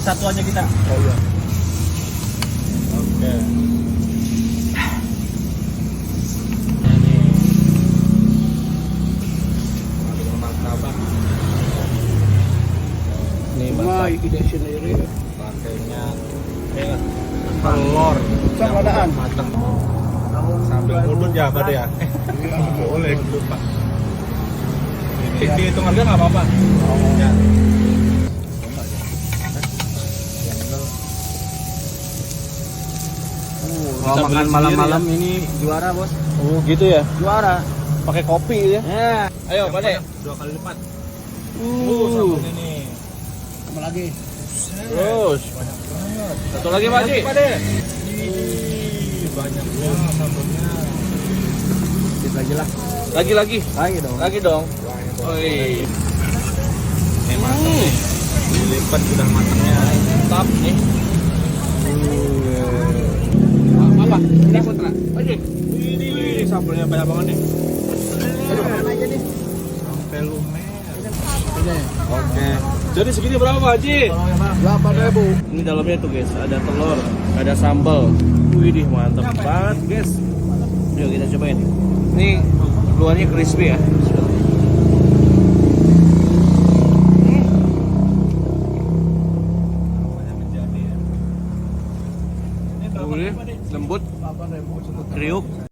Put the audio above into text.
satu aja kita. Oh iya. Oke. Ini martabak. Ini Wah, mantap. ide sendiri. Pakainya telur Sama yang adaan. matang. Sambil ngudut ya, Pak ya. Boleh ngudut, Pak. Ini hitung harga nggak apa-apa. Ya. Kalau Bisa makan beli malam-malam sendiri ini juara, Bos. Oh gitu ya. Juara. Pakai kopi ya. Ya. Ayo, Pak De. 2 kali lipat. Sambal ini. Sama lagi. Terus banyak banget. Satu lagi Pak Haji. Pak De. Banyak banget sambalnya. Sedikit lagi lah. Lagi. Lagi dong. Lagi dong. Oi. Ini matang nih. Dilipat sudah matangnya. Mantap nih. Apa? Ini putra. Pak Haji. Ini sambalnya banyak banget nih. Sampai lumer. Ini. Oke. Jadi segini berapa Pak Haji? 8.000. Ini dalamnya tuh guys, ada telur, ada sambal. Wih, mantap banget guys. Yuk kita cobain. Ini luarnya crispy ya. Ini lembut, 8.000. kriuk.